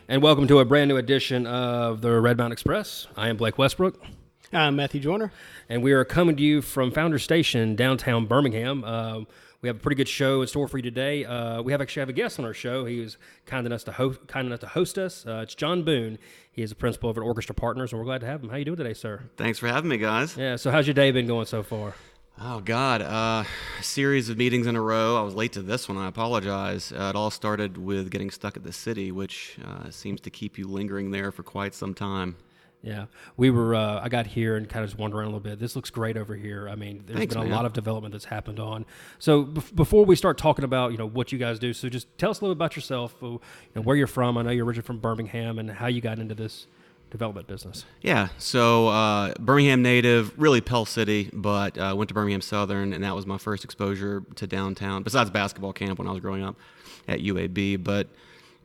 And welcome to a brand new edition of the Redbound Express. I am Blake Westbrook. I'm Matthew Joyner. And we are coming to you from Founder Station, downtown Birmingham. We have a pretty good show in store for you today. We actually have a guest on our show. He was kind enough to host us. It's John Boone. He is a principal over at Orchestra Partners, and we're glad to have him. How you doing today, sir? Thanks for having me, guys. Yeah, so how's your day been going so far? Oh, God. A series of meetings in a row. I was late to this one. I apologize. It all started with getting stuck at the city, which seems to keep you lingering there for quite some time. Yeah, we were. I got here and kind of just wandered around a little bit. This looks great over here. I mean, there's been a lot of development that's happened on. So before we start talking about what you guys do, so just tell us a little bit about yourself. Where you're from. I know you're originally from Birmingham, and how you got into this development business. Yeah, so Birmingham native, really Pell City, but went to Birmingham Southern, and that was my first exposure to downtown. Besides basketball camp when I was growing up at UAB, but.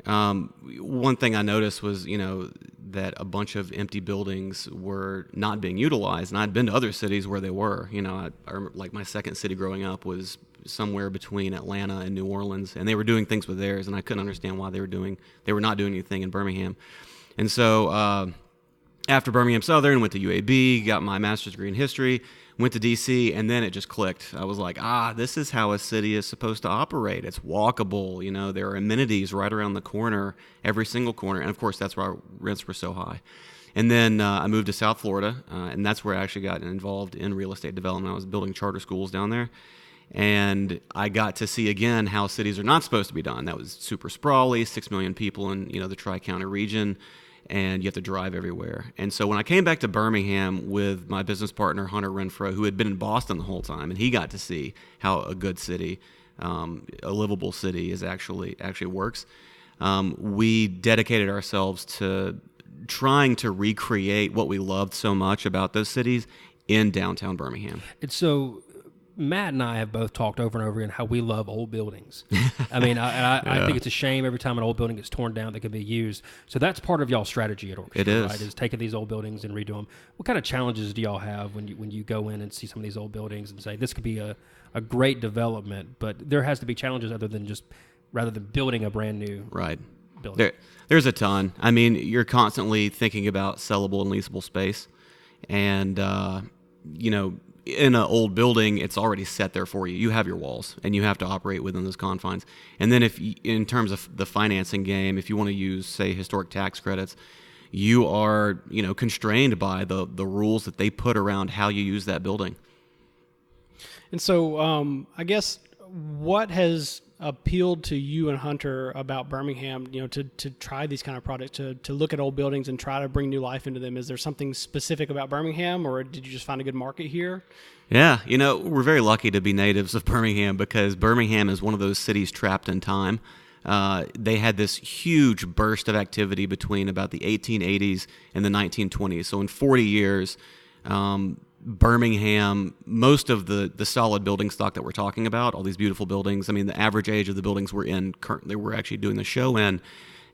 One thing I noticed was, that a bunch of empty buildings were not being utilized, and I'd been to other cities where they were. I remember, like, my second city growing up was somewhere between Atlanta and New Orleans, and they were doing things with theirs, and I couldn't understand why they were not doing anything in Birmingham. And so after Birmingham Southern, went to UAB, got my master's degree in history, went to D.C., and then it just clicked. I was like, this is how a city is supposed to operate. It's walkable. There are amenities right around the corner, every single corner. And, of course, that's why rents were so high. And then I moved to South Florida, and that's where I actually got involved in real estate development. I was building charter schools down there. And I got to see, again, how cities are not supposed to be done. That was super sprawly, 6 million people in the Tri-County region. And you have to drive everywhere. And so when I came back to Birmingham with my business partner, Hunter Renfro, who had been in Boston the whole time, and he got to see how a good city, a livable city, is actually works, we dedicated ourselves to trying to recreate what we loved so much about those cities in downtown Birmingham. And so Matt and I have both talked over and over again how we love old buildings. I mean, I think it's a shame every time an old building gets torn down that can be used. So that's part of y'all's strategy at Orchestra, it is. Right? Is taking these old buildings and redo them. What kind of challenges do y'all have when you go in and see some of these old buildings and say this could be a great development, but there has to be challenges rather than building a brand new building? There's a ton. I mean, you're constantly thinking about sellable and leasable space, and in an old building, it's already set there for you. You have your walls, and you have to operate within those confines. And then in terms of the financing game, if you want to use, say, historic tax credits, you are, constrained by the rules that they put around how you use that building. And so I guess what has appealed to you and Hunter about Birmingham, to try these kind of projects, to look at old buildings and try to bring new life into them? Is there something specific about Birmingham, or did you just find a good market here? Yeah, we're very lucky to be natives of Birmingham, because Birmingham is one of those cities trapped in time. They had this huge burst of activity between about the 1880s and the 1920s. So in 40 years, Birmingham, most of the solid building stock that we're talking about, all these beautiful buildings, I mean, the average age of the buildings we're actually doing the show in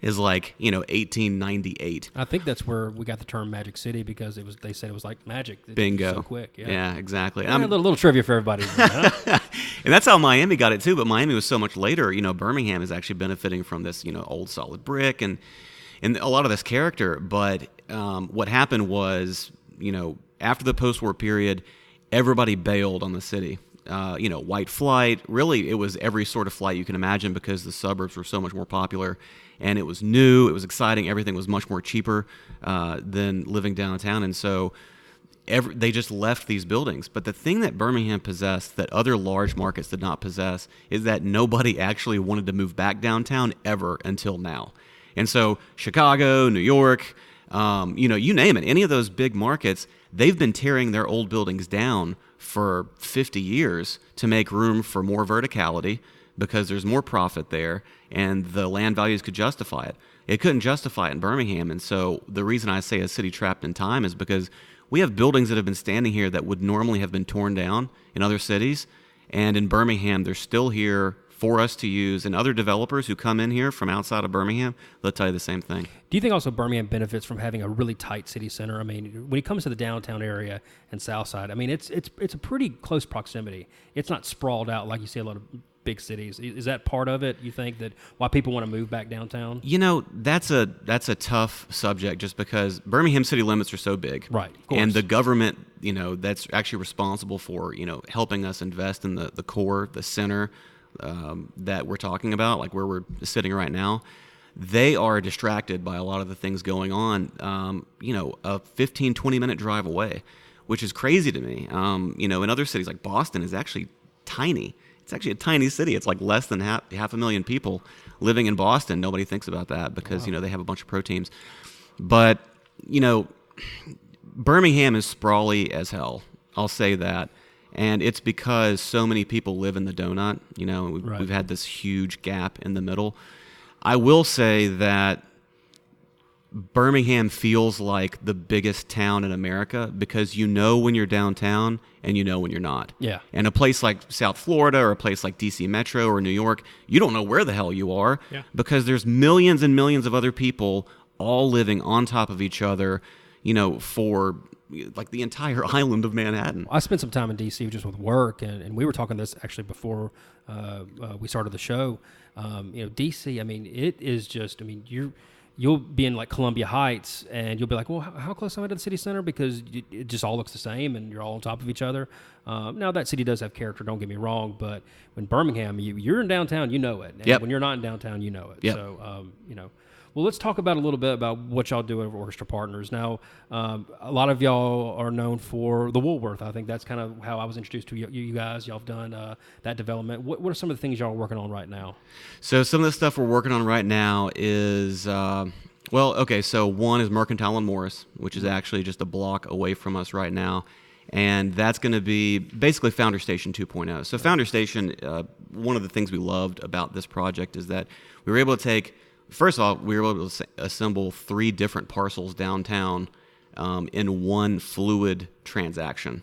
is 1898. I think that's where we got the term Magic City, because they said it was like magic. Bingo. So quick. Yeah, exactly. A little trivia for everybody. Huh? And that's how Miami got it too, but Miami was so much later. Birmingham is actually benefiting from this, old solid brick and a lot of this character. But what happened was, after the post-war period, everybody bailed on the city. White flight, really, it was every sort of flight you can imagine, because the suburbs were so much more popular, and it was new, it was exciting, everything was much more cheaper than living downtown, and so they just left these buildings. But the thing that Birmingham possessed that other large markets did not possess is that nobody actually wanted to move back downtown ever until now. And so Chicago, New York, you name it, any of those big markets, they've been tearing their old buildings down for 50 years to make room for more verticality, because there's more profit there and the land values could justify it. It couldn't justify it in Birmingham. And so the reason I say a city trapped in time is because we have buildings that have been standing here that would normally have been torn down in other cities. And in Birmingham, they're still here for us to use, and other developers who come in here from outside of Birmingham, they'll tell you the same thing. Do you think also Birmingham benefits from having a really tight city center? I mean, when it comes to the downtown area and south side, I mean, it's a pretty close proximity. It's not sprawled out like you see a lot of big cities. Is that part of it? You think that why people want to move back downtown? That's a tough subject just because Birmingham city limits are so big. Right. Of course. And the government, that's actually responsible for, helping us invest in the core, the center that we're talking about, like where we're sitting right now. They are distracted by a lot of the things going on, a 15, 20-minute drive away, which is crazy to me. In other cities like Boston is actually tiny. It's actually a tiny city. It's like less than half a million people living in Boston. Nobody thinks about that because, they have a bunch of pro teams. But, Birmingham is sprawly as hell. I'll say that. And it's because so many people live in the donut. We've had this huge gap in the middle. I will say that Birmingham feels like the biggest town in America because when you're downtown and when you're not. Yeah. And a place like South Florida or a place like DC Metro or New York, you don't know where the hell you are because there's millions and millions of other people all living on top of each other, for like the entire island of Manhattan. I spent some time in DC just with work, and we were talking this actually before we started the show. DC, it is just, you'll be in like Columbia Heights and you'll be like, well, how close am I to the city center? Because it just all looks the same and you're all on top of each other. Now that city does have character, don't get me wrong, but when Birmingham, you're in downtown, you know it. And when you're not in downtown, you know it. Yep. So, well, let's talk about a little bit about what y'all do over Orchestra Partners. Now, a lot of y'all are known for the Woolworth. I think that's kind of how I was introduced to you guys. Y'all have done that development. What are some of the things y'all are working on right now? So some of the stuff we're working on right now is, so one is Mercantile and Morris, which is actually just a block away from us right now. And that's going to be basically Founder Station 2.0. So Founder Station, one of the things we loved about this project is that we were able to first of all, we were able to assemble 3 different parcels downtown in one fluid transaction,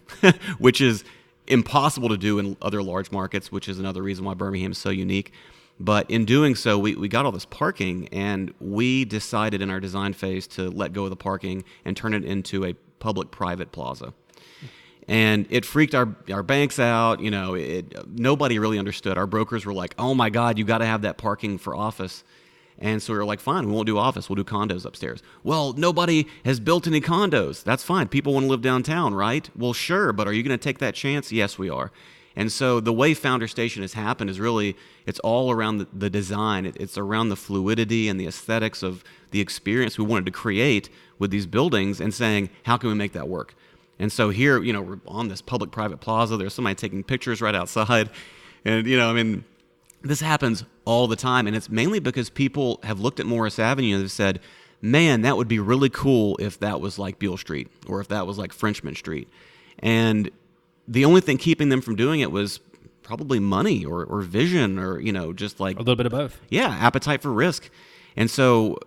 which is impossible to do in other large markets, which is another reason why Birmingham is so unique. But in doing so, we got all this parking, and we decided in our design phase to let go of the parking and turn it into a public-private plaza. And it freaked our banks out. Nobody really understood. Our brokers were like, oh, my God, you got to have that parking for office. And so we were like, fine, we won't do office. We'll do condos upstairs. Well, nobody has built any condos. That's fine. People want to live downtown, right? Well, sure, but are you going to take that chance? Yes, we are. And so the way Founder Station has happened is really, it's all around the design. It's around the fluidity and the aesthetics of the experience we wanted to create with these buildings and saying, how can we make that work? And so here, we're on this public-private plaza. There's somebody taking pictures right outside. And, this happens all the time, and it's mainly because people have looked at Morris Avenue and have said, man, that would be really cool if that was like Beale Street or if that was like Frenchman Street. And the only thing keeping them from doing it was probably money or vision or, just like... a little bit of both. Yeah, appetite for risk. And so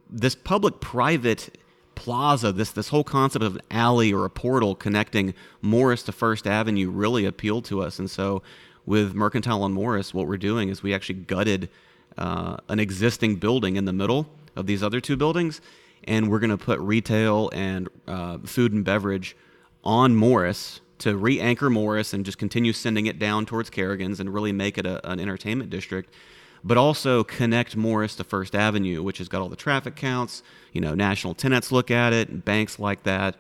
this public-private plaza, this whole concept of an alley or a portal connecting Morris to First Avenue really appealed to us. And so with Mercantile and Morris, what we're doing is we actually gutted an existing building in the middle of these other 2 buildings, and we're going to put retail and food and beverage on Morris to re-anchor Morris and just continue sending it down towards Kerrigan's and really make it an entertainment district, but also connect Morris to First Avenue, which has got all the traffic counts. National tenants look at it, and banks like that.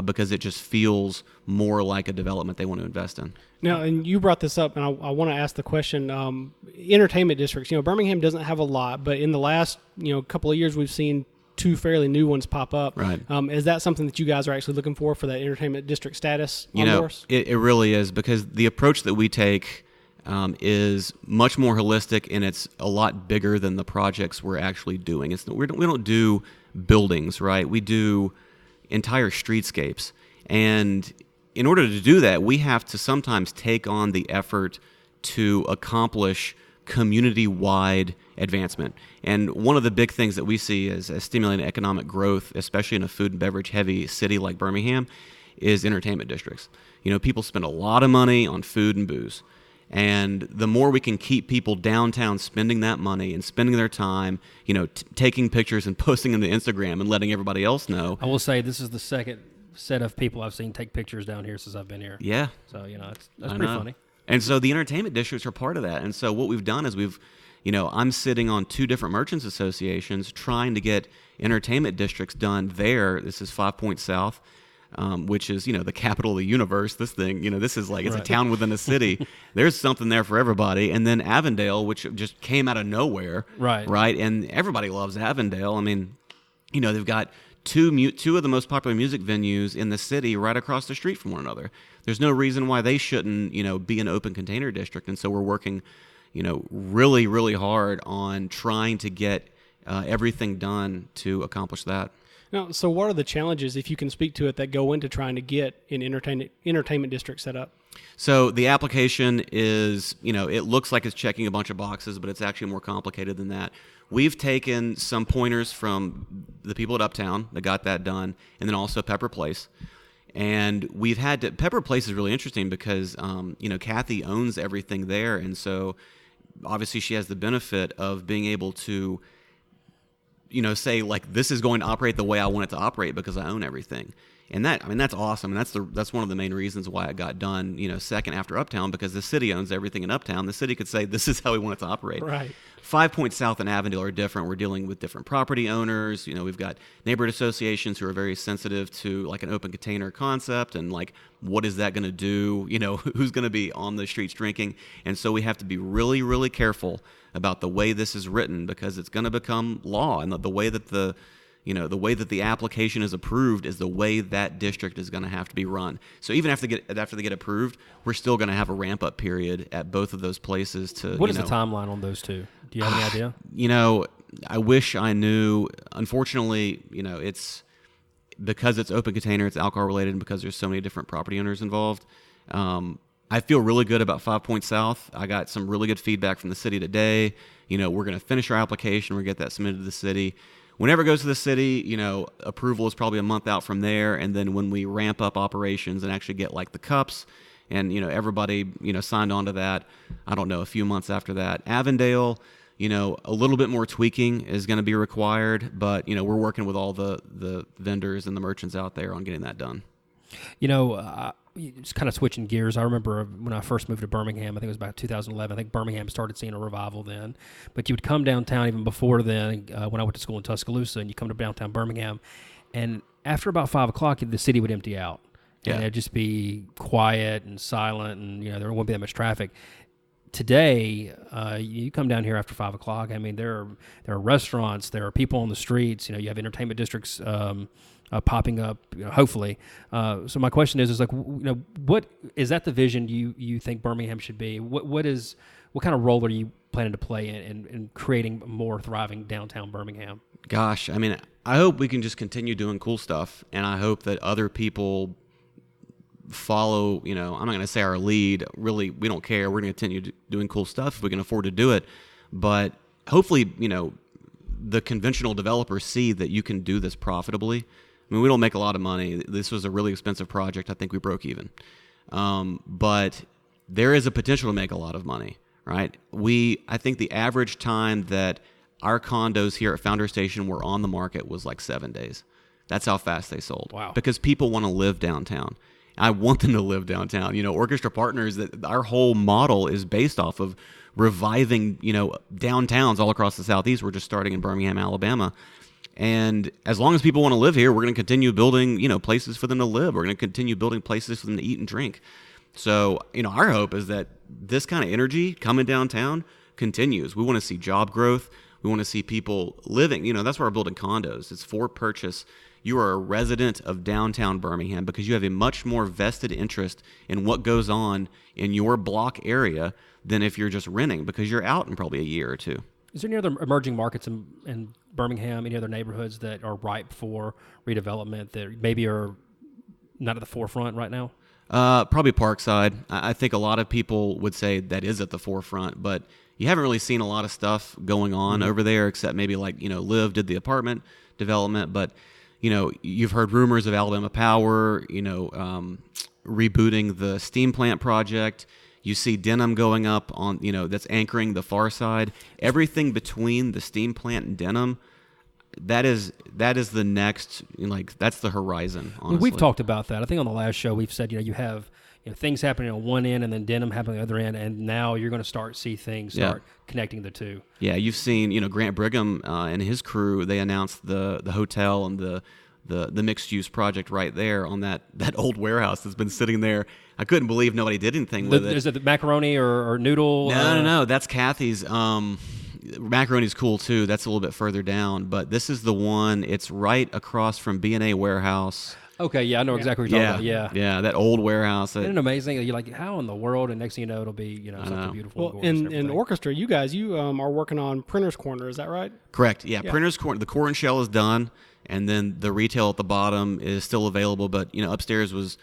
Because it just feels more like a development they want to invest in. Now, and you brought this up, and I want to ask the question, entertainment districts. Birmingham doesn't have a lot, but in the last, couple of years, we've seen 2 fairly new ones pop up. Right. Is that something that you guys are actually looking for that entertainment district status on Morris? It really is, because the approach that we take is much more holistic, and it's a lot bigger than the projects we're actually doing. We don't do buildings, right? We do entire streetscapes. And in order to do that, we have to sometimes take on the effort to accomplish community-wide advancement. And one of the big things that we see as stimulating economic growth, especially in a food and beverage heavy city like Birmingham, is entertainment districts. People spend a lot of money on food and booze. And the more we can keep people downtown spending that money and spending their time, taking pictures and posting them to Instagram and letting everybody else know. I will say this is the second set of people I've seen take pictures down here since I've been here. Yeah. So, that's pretty funny. And so the entertainment districts are part of that. And so what we've done is I'm sitting on 2 different merchants associations trying to get entertainment districts done there. This is 5 Points South, which is, the capital of the universe. This thing, this is like, it's a town within a city. There's something there for everybody. And then Avondale, which just came out of nowhere. Right. And everybody loves Avondale. I mean, they've got two of the most popular music venues in the city right across the street from one another. There's no reason why they shouldn't, be an open container district. And so we're working, really, really hard on trying to get everything done to accomplish that. Now, so what are the challenges, if you can speak to it, that go into trying to get an entertainment district set up? So the application is, it looks like it's checking a bunch of boxes, but it's actually more complicated than that. We've taken some pointers from the people at Uptown that got that done, and then also Pepper Place. And we've had to, Pepper Place is really interesting because, Kathy owns everything there. And so obviously she has the benefit of being able to, say like, this is going to operate the way I want it to operate because I own everything. And that's awesome. And that's one of the main reasons why it got done, second after Uptown, because the city owns everything in Uptown. The city could say, this is how we want it to operate. Right. 5 Points South and Avondale are different. We're dealing with different property owners. We've got neighborhood associations who are very sensitive to like an open container concept and like, what is that going to do? Who's going to be on the streets drinking? And so we have to be really, really careful about the way this is written because it's going to become law, and the way that the way that the application is approved is the way that district is going to have to be run. So even after they get approved, we're still going to have a ramp-up period at both of those places. What is the timeline on those two? Do you have any idea? I wish I knew. Unfortunately, it's because it's open container, it's alcohol-related, and because there's so many different property owners involved. I feel really good about 5 Points South. I got some really good feedback from the city today. We're going to finish our application. We're going to get that submitted to the city. Whenever it goes to the city, approval is probably a month out from there. And then when we ramp up operations and actually get like the cups and, everybody, signed on to that, I don't know, a few months after that. Avondale, a little bit more tweaking is going to be required. But, we're working with all the vendors and the merchants out there on getting that done. Just kind of switching gears. I remember when I first moved to Birmingham, I think it was about 2011. I think Birmingham started seeing a revival then. But you would come downtown even before then when I went to school in Tuscaloosa, and you come to downtown Birmingham, and after about 5 o'clock, the city would empty out. Yeah. And it'd just be quiet and silent, and there wouldn't be that much traffic. Today, you come down here after 5 o'clock. I mean, there are restaurants, there are people on the streets. You have entertainment districts popping up, hopefully. So my question is like, what is that the vision you think Birmingham should be? What kind of role are you planning to play in creating a more thriving downtown Birmingham? Gosh, I mean, I hope we can just continue doing cool stuff, and I hope that other people follow, I'm not going to say our lead. Really, we don't care. We're going to continue doing cool stuff if we can afford to do it. But hopefully, the conventional developers see that you can do this profitably. I mean, we don't make a lot of money. This was a really expensive project. I think we broke even. But there is a potential to make a lot of money, right? I think the average time that our condos here at Founder Station were on the market was like 7 days. That's how fast they sold. Wow. Because people want to live downtown. I want them to live downtown. Orchestra Partners, that our whole model is based off of reviving, downtowns all across the Southeast. We're just starting in Birmingham, Alabama. And as long as people want to live here, we're going to continue building, places for them to live. We're going to continue building places for them to eat and drink. So, our hope is that this kind of energy coming downtown continues. We want to see job growth. We want to see people living. That's why we're building condos. It's for purchase. You are a resident of downtown Birmingham because you have a much more vested interest in what goes on in your block area than if you're just renting, because you're out in probably a year or two. Is there any other emerging markets in Birmingham, any other neighborhoods that are ripe for redevelopment that maybe are not at the forefront right now? Probably Parkside. I think a lot of people would say that is at the forefront, but you haven't really seen a lot of stuff going on over there, except maybe like, Liv did the apartment development, but you've heard rumors of Alabama Power, rebooting the steam plant project. You see Denham going up on, that's anchoring the far side. Everything between the steam plant and Denham, that is the next, that's the horizon, honestly. We've talked about that. I think on the last show we've said, you have things happening on one end and then denim happening on the other end, and now you're going to see things start connecting the two. Yeah, you've seen, Grant Brigham and his crew, they announced the hotel and the mixed-use project right there on that old warehouse that's been sitting there. I couldn't believe nobody did anything with it. Is it the macaroni or noodle? No. That's Kathy's. Macaroni's cool, too. That's a little bit further down. But this is the one. It's right across from B&A Warehouse. Okay, yeah, I know exactly what you're talking about. Yeah, that old warehouse. Isn't it amazing? You're like, how in the world? And next thing you know, it'll be something beautiful. Well, in Orchestra, you guys, are working on Printer's Corner. Is that right? Correct. Yeah. Printer's Corner. The core and shell is done, and then the retail at the bottom is still available. But upstairs was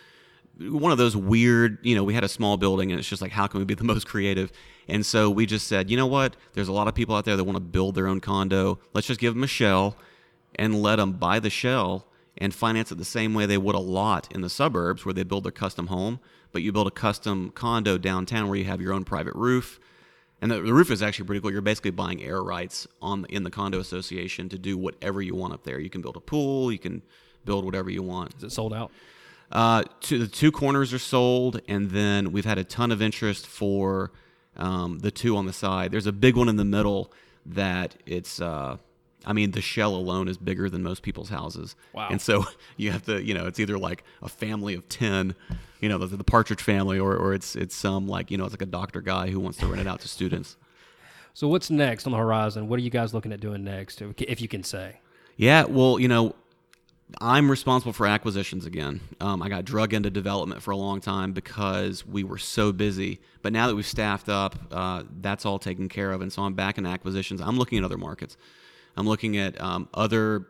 one of those weird. We had a small building, and it's just like, how can we be the most creative? And so we just said, you know what? There's a lot of people out there that want to build their own condo. Let's just give them a shell and let them buy the shell and finance it the same way they would a lot in the suburbs where they build their custom home. But you build a custom condo downtown where you have your own private roof. And the roof is actually pretty cool. You're basically buying air rights in the condo association to do whatever you want up there. You can build a pool. You can build whatever you want. Is it sold out? The two corners are sold, and then we've had a ton of interest for the two on the side. There's a big one in the middle that it's the shell alone is bigger than most people's houses. Wow. And so you have to, it's either like a family of 10, the Partridge Family, or it's some it's like a doctor guy who wants to rent it out to students. So what's next on the horizon? What are you guys looking at doing next, if you can say? Yeah, well, I'm responsible for acquisitions again. I got drug into development for a long time because we were so busy. But now that we've staffed up, that's all taken care of. And so I'm back in acquisitions. I'm looking at other markets. I'm looking at other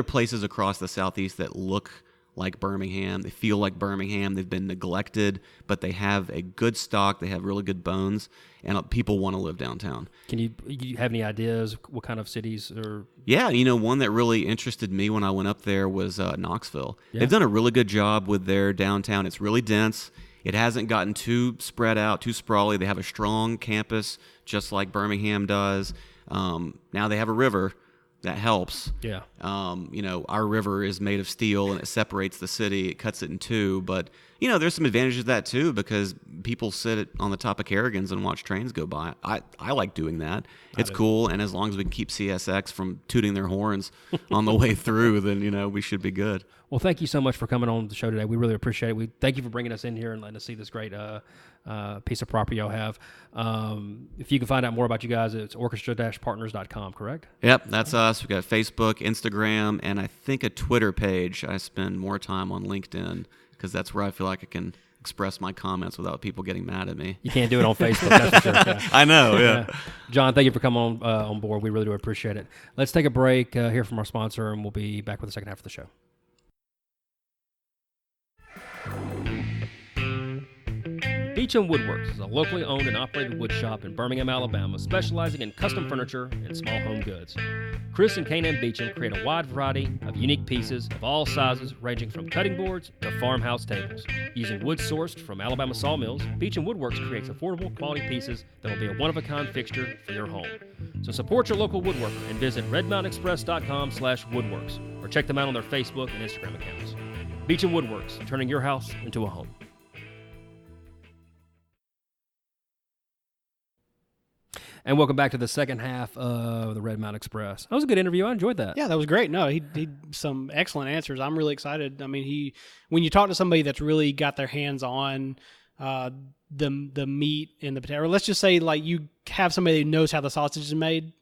places across the Southeast that look like Birmingham. They feel like Birmingham. They've been neglected, but they have a good stock. They have really good bones, and people want to live downtown. Can you have any ideas what kind of cities or? Yeah, one that really interested me when I went up there was Knoxville. Yeah. They've done a really good job with their downtown. It's really dense. It hasn't gotten too spread out, too sprawly. They have a strong campus, just like Birmingham does. Now they have a river. That helps. Yeah. Our river is made of steel and it separates the city. It cuts it in two. But, there's some advantages to that too because people sit on the top of Kerrigan's and watch trains go by. I like doing that. It's cool. And as long as we can keep CSX from tooting their horns on the way through, then, we should be good. Well, thank you so much for coming on the show today. We really appreciate it. We thank you for bringing us in here and letting us see this great piece of property y'all have. If you can find out more about you guys, it's orchestra-partners.com, correct? Yep, that's us. We've got Facebook, Instagram, and I think a Twitter page. I spend more time on LinkedIn because that's where I feel like I can express my comments without people getting mad at me. You can't do it on Facebook, that's for sure. Yeah. I know, yeah. John, thank you for coming on board. We really do appreciate it. Let's take a break, hear from our sponsor, and we'll be back with the second half of the show. Beecham Woodworks is a locally owned and operated wood shop in Birmingham, Alabama, specializing in custom furniture and small home goods. Chris and Kanan Beecham create a wide variety of unique pieces of all sizes, ranging from cutting boards to farmhouse tables. Using wood sourced from Alabama sawmills, Beecham Woodworks creates affordable quality pieces that will be a one-of-a-kind fixture for your home. So support your local woodworker and visit redmountexpress.com/woodworks or check them out on their Facebook and Instagram accounts. Beecham Woodworks, turning your house into a home. And welcome back to the second half of the Red Mountain Express. That was a good interview. I enjoyed that. Yeah, that was great. No, he some excellent answers. I'm really excited. I mean, when you talk to somebody that's really got their hands on the meat and the potato, or let's just say like you have somebody who knows how the sausage is made.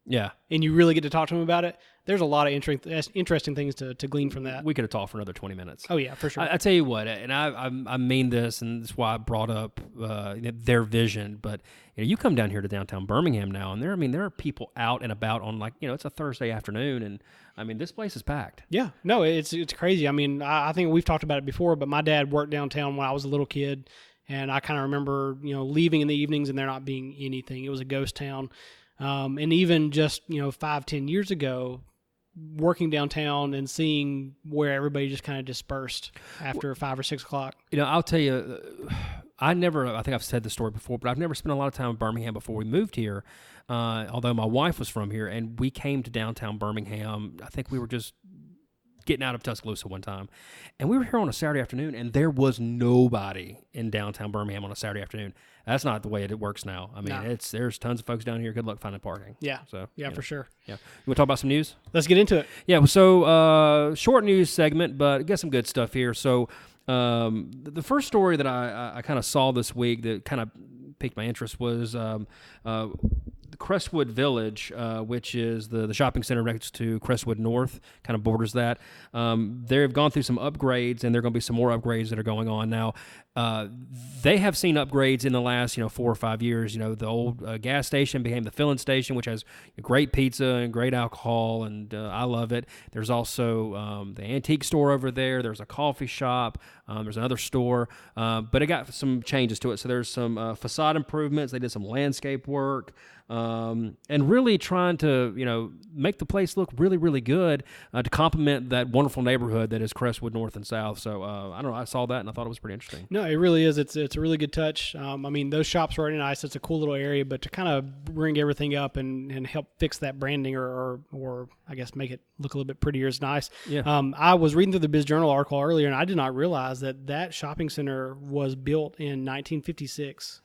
Yeah. And you really get to talk to them about it. There's a lot of interesting things to glean from that. We could have talked for another 20 minutes. Oh, yeah, for sure. I tell you what, and I mean this, and that's why I brought up their vision, but you come down here to downtown Birmingham now, and there are people out and about on it's a Thursday afternoon, and this place is packed. Yeah. No, it's crazy. I mean, I think we've talked about it before, but my dad worked downtown when I was a little kid, and I kind of remember, leaving in the evenings and there not being anything. It was a ghost town. And even just, 5-10 years ago, working downtown and seeing where everybody just kind of dispersed after 5 or 6 o'clock. I'll tell you, I think I've said this story before, but I've never spent a lot of time in Birmingham before we moved here, although my wife was from here, and we came to downtown Birmingham. I think we were just getting out of Tuscaloosa one time, and we were here on a Saturday afternoon, and there was nobody in downtown Birmingham on a Saturday afternoon. That's not the way it works now. I mean, there's tons of folks down here. Good luck finding parking. Yeah. So for sure. Yeah. You want to talk about some news? Let's get into it. Yeah. So short news segment, but get some good stuff here. So the first story that I kind of saw this week that kind of piqued my interest was Crestwood Village, which is the shopping center next to Crestwood North, kind of borders that. They've gone through some upgrades, and there are going to be some more upgrades that are going on now. They have seen upgrades in the last 4 or 5 years. The old gas station became the filling station, which has great pizza and great alcohol, and I love it. There's also the antique store over there. There's a coffee shop. There's another store, but it got some changes to it. So there's some facade improvements. They did some landscape work. And really trying to, make the place look really, really good to complement that wonderful neighborhood that is Crestwood North and South. So, I don't know, I saw that and I thought it was pretty interesting. No, it really is. It's a really good touch. I mean, those shops are already nice. It's a cool little area, but to kind of bring everything up and help fix that branding or I guess make it look a little bit prettier is nice. Yeah. I was reading through the Biz Journal article earlier, and I did not realize that shopping center was built in 1956.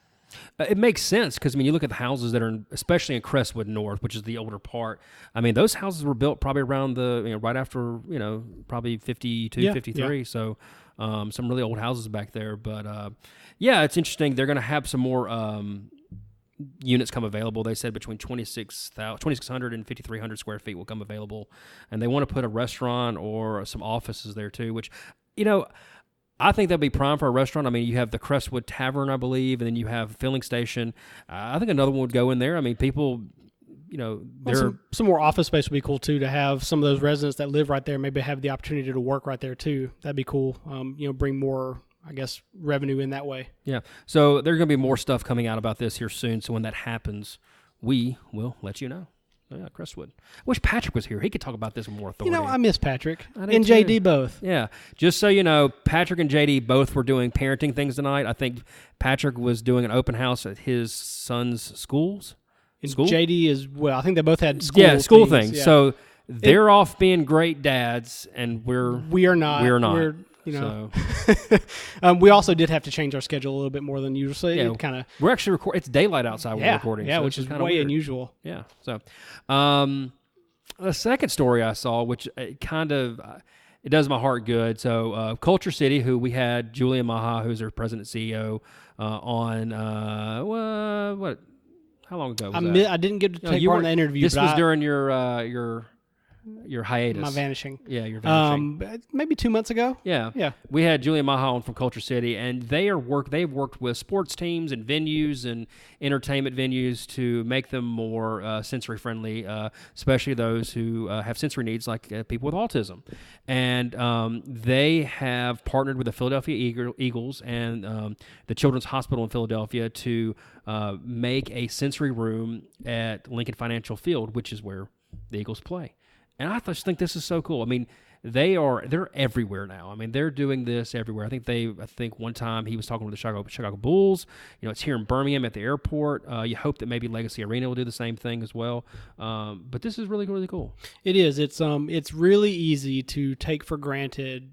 It makes sense because, you look at the houses that are, especially in Crestwood North, which is the older part. Those houses were built probably around right after, probably 52, 53. Yeah. So some really old houses back there. But, it's interesting. They're going to have some more units come available. They said between 2,600 and 5,300 square feet will come available. And they want to put a restaurant or some offices there too, which, I think that'd be prime for a restaurant. You have the Crestwood Tavern, I believe, and then you have a filling station. I think another one would go in there. People, some more office space would be cool too, to have some of those residents that live right there maybe have the opportunity to work right there too. That'd be cool. Bring more, I guess, revenue in that way. Yeah. So there's going to be more stuff coming out about this here soon. So when that happens, we will let you know. Yeah, Crestwood. I wish Patrick was here. He could talk about this with more authority. I miss Patrick and JD both. Yeah. Just so you know, Patrick and JD both were doing parenting things tonight. I think Patrick was doing an open house at his son's school. JD is, I think they both had school things. Yeah. So they're off being great dads, and we are not. We also did have to change our schedule a little bit more than usual. So we're actually recording. It's daylight outside. We're recording. Yeah, so which is way weird. unusual. Yeah. So, the second story I saw, which it does my heart good. So, Kulture City, who we had Julia Maha, who's their president and CEO, on what? How long ago was that? I didn't get to take part in the interview. This was during your hiatus. My vanishing. Yeah, your vanishing. Maybe 2 months ago. Yeah. We had Julia Maha on from Kulture City, and they've worked with sports teams and venues and entertainment venues to make them more sensory friendly, especially those who have sensory needs, like people with autism. And they have partnered with the Philadelphia Eagles and the Children's Hospital in Philadelphia to make a sensory room at Lincoln Financial Field, which is where the Eagles play. And I just think this is so cool. They're everywhere now. They're doing this everywhere. I think one time he was talking with the Chicago Bulls. It's here in Birmingham at the airport. You hope that maybe Legacy Arena will do the same thing as well. But this is really, really cool. It is. It's really easy to take for granted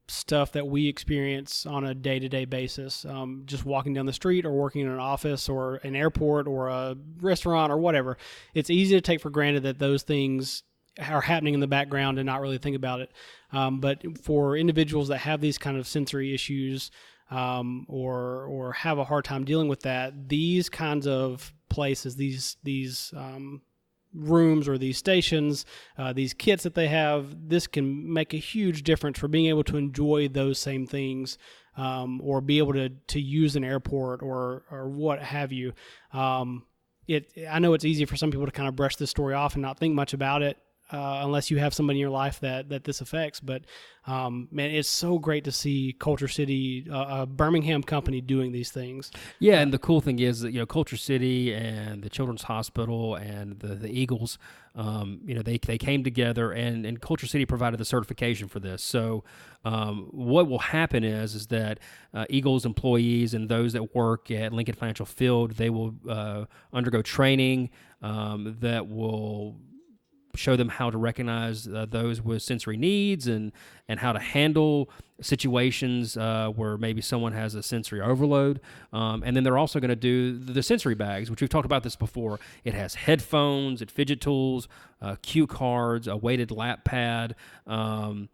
stuff that we experience on a day-to-day basis, just walking down the street or working in an office or an airport or a restaurant or whatever. It's easy to take for granted that those things are happening in the background and not really think about it. But for individuals that have these kind of sensory issues or have a hard time dealing with that, these kinds of places, these rooms or these stations, these kits that they have, this can make a huge difference for being able to enjoy those same things or be able to use an airport or what have you. I know it's easy for some people to kind of brush this story off and not think much about it unless you have somebody in your life that this affects. But man, it's so great to see Kulture City, a Birmingham company, doing these things. Yeah, and the cool thing is that Kulture City and the Children's Hospital and the Eagles, they came together and Kulture City provided the certification for this. So what will happen is that Eagles employees and those that work at Lincoln Financial Field, they will undergo training that will show them how to recognize those with sensory needs and how to handle situations where maybe someone has a sensory overload. And then they're also going to do the sensory bags, which we've talked about this before. It has headphones, fidget tools, cue cards, a weighted lap pad, and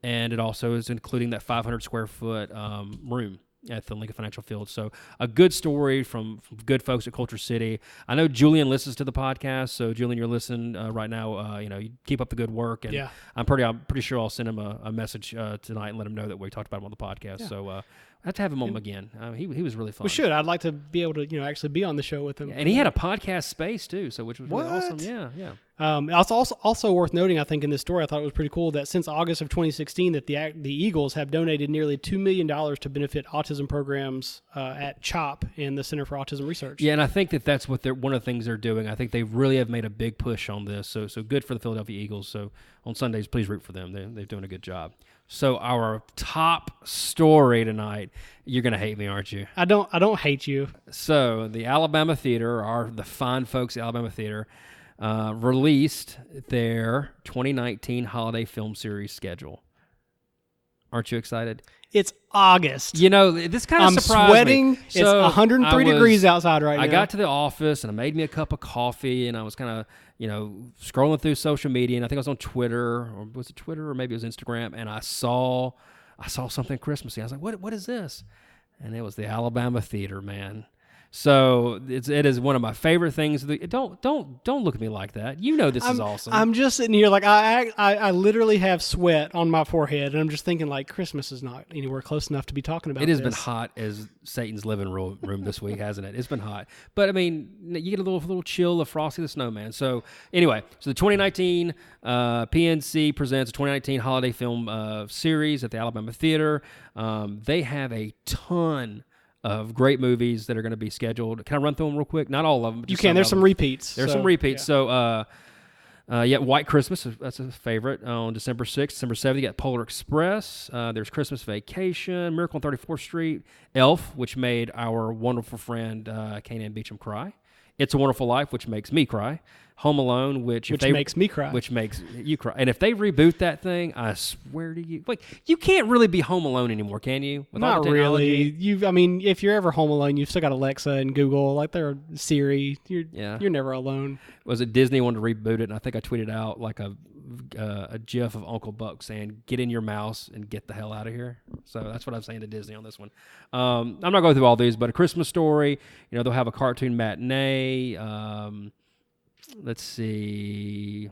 it also is including that 500 square foot room at the Lincoln Financial Field. So a good story from good folks at Kulture City. I know Julian listens to the podcast, so Julian, you're listening right now. You keep up the good work, and yeah. I'm pretty sure I'll send him a message tonight and let him know that we talked about him on the podcast. Yeah. So I have to have him on again. He was really fun. We should. I'd like to be able to actually be on the show with him. And he had a podcast space too, so which was really awesome. Yeah. It's also worth noting, I think, in this story, I thought it was pretty cool that since August of 2016, that the Eagles have donated nearly $2 million to benefit autism programs at CHOP in the Center for Autism Research. Yeah, and I think that's what one of the things they're doing. I think they really have made a big push on this. So good for the Philadelphia Eagles. So on Sundays, please root for them. They're doing a good job. So our top story tonight, you're going to hate me, aren't you? I don't hate you. So the Alabama Theater, the fine folks at Alabama Theater, released their 2019 holiday film series schedule. Aren't you excited? It's August. This kind of surprised sweating. me. It's 103 degrees outside right now. I got to the office and I made me a cup of coffee and I was kind of, scrolling through social media, and I think I was on Twitter, or was it Twitter, or maybe it was Instagram, and I saw something Christmassy. I was like, what is this? And it was the Alabama Theater, man. So it is one of my favorite things. Don't look at me like that. This is awesome. I'm just sitting here like I literally have sweat on my forehead, and I'm just thinking like Christmas is not anywhere close enough to be talking about. It has been hot as Satan's living room this week, hasn't it? It's been hot, but I mean, you get a little chill of Frosty the Snowman. So anyway, the 2019 PNC presents a 2019 holiday film series at the Alabama Theater. They have a ton of great movies that are going to be scheduled. Can I run through them real quick? Not all of them. You can. There's some repeats. There's some repeats. Yeah. So, White Christmas, that's a favorite. On December 6th, December 7th, you got Polar Express. There's Christmas Vacation, Miracle on 34th Street, Elf, which made our wonderful friend Kanan Beecham cry. It's a Wonderful Life, which makes me cry. Home Alone, which makes me cry. Which makes you cry. And if they reboot that thing, I swear to you, you can't really be home alone anymore, can you? With not really. If you're ever home alone, you've still got Alexa and Google, like they're Siri. You're never alone. Was it Disney wanted to reboot it? And I think I tweeted out like a gif of Uncle Buck saying, "Get in your mouse and get the hell out of here." So that's what I'm saying to Disney on this one. I'm not going through all these, but A Christmas Story. They'll have a cartoon matinee. Let's see.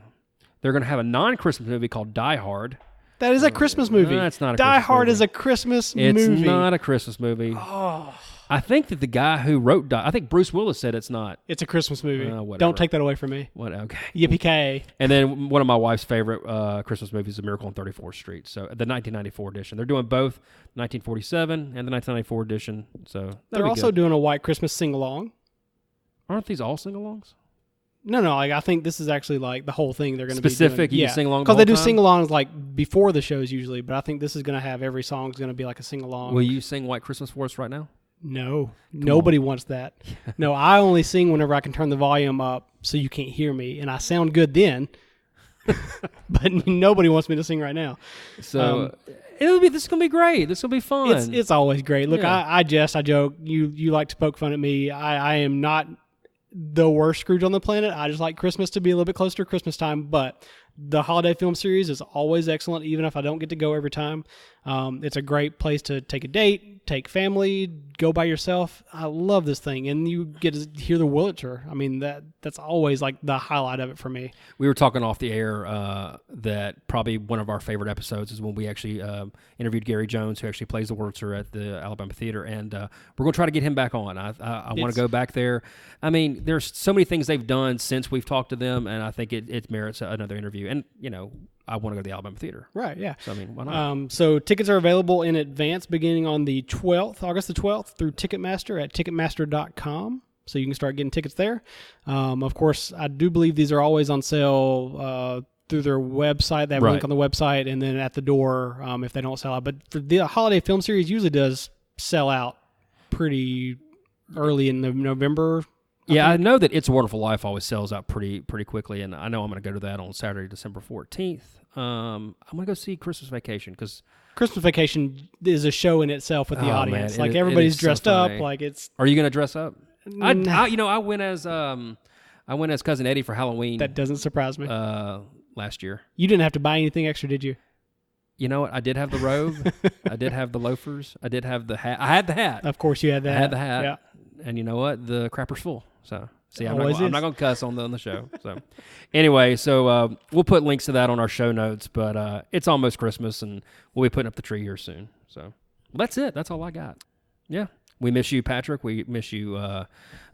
They're going to have a non-Christmas movie called Die Hard. That is a Christmas movie. No, that's not a Die Christmas Hard movie. is a Christmas movie. It's not a Christmas movie. Oh. I think that the guy who wrote I think Bruce Willis said it's not. It's a Christmas movie. Whatever. Don't take that away from me. What? Okay. Yippee-ki-yay. And then one of my wife's favorite Christmas movies is A Miracle on 34th Street. So the 1994 edition. They're doing both 1947 and the 1994 edition. So they're also doing a White Christmas sing-along. Aren't these all sing-alongs? No. I think this is actually like the whole thing they're going to be specific. Doing. You can sing along because they do sing-alongs like before the shows usually, but I think this is going to have every song's going to be like a sing-along. Will you sing White Christmas for us right now? No, nobody wants that. No, I only sing whenever I can turn the volume up so you can't hear me, and I sound good then. But nobody wants me to sing right now. So this is gonna be great. This will be fun. It's always great. Look, yeah. I jest, I joke. You like to poke fun at me. I am not the worst Scrooge on the planet. I just like Christmas to be a little bit closer to Christmas time, but the holiday film series is always excellent, even if I don't get to go every time. It's a great place to take a date, take family, go by yourself. I love this thing, and you get to hear the Wurlitzer. I mean, that's always like the highlight of it for me. We were talking off the air that probably one of our favorite episodes is when we actually interviewed Gary Jones, who actually plays the Wurlitzer at the Alabama Theater, and we're going to try to get him back on. I want to go back there. I mean, there's so many things they've done since we've talked to them, and I think it merits another interview. And, I want to go to the Alabama Theater. Right, yeah. So, I mean, why not? So tickets are available in advance beginning on the 12th, August the 12th, through Ticketmaster at Ticketmaster.com. So you can start getting tickets there. Of course, I do believe these are always on sale through their website. They have a link on the website, and then at the door if they don't sell out. But for the holiday film series usually does sell out pretty early in the November Yeah, I know that It's a Wonderful Life always sells out pretty quickly, and I know I'm going to go to that on Saturday, December 14th. I'm going to go see Christmas Vacation because Christmas Vacation is a show in itself with the audience. Man, like everybody's dressed so up. Like it's. Are you going to dress up? I went as Cousin Eddie for Halloween. That doesn't surprise me. Last year. You didn't have to buy anything extra, did you? You know what? I did have the robe. I did have the loafers. I did have the hat. I had the hat. Of course, you had that. I had the hat. Yeah. And you know what? The crapper's full. So see, I'm Always not going to cuss on the show. So anyway, we'll put links to that on our show notes. But it's almost Christmas, and we'll be putting up the tree here soon. So well, that's it. That's all I got. Yeah, we miss you, Patrick. We miss you,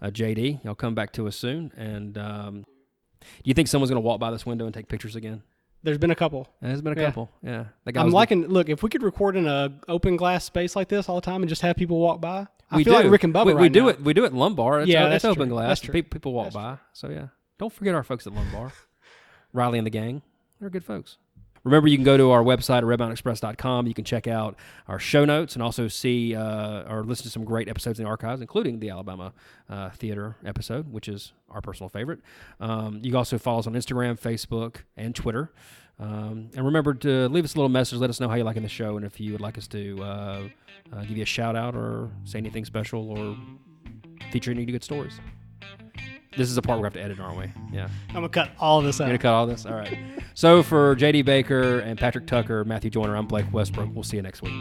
JD. Y'all come back to us soon. And do you think someone's going to walk by this window and take pictures again? There's been a couple. There's been a couple. Yeah. Look, if we could record in a open glass space like this all the time and just have people walk by, I we feel do. like Rick and Bubba we do now. it. We do it in Lumbar. It's open glass. That's true. People walk by. So yeah, don't forget our folks at Lumbar, Riley and the gang. They're good folks. Remember, you can go to our website at redmountainexpress.com. You can check out our show notes and also see or listen to some great episodes in the archives, including the Alabama Theater episode, which is our personal favorite. You can also follow us on Instagram, Facebook, and Twitter. And remember to leave us a little message. Let us know how you're liking the show and if you would like us to give you a shout out or say anything special or feature any good stories. This is the part we're going to have to edit, aren't we? Yeah. I'm going to cut all this out. You're going to cut all this? All right. So for JD Baker and Patrick Tucker, Matthew Joyner, I'm Blake Westbrook. We'll see you next week.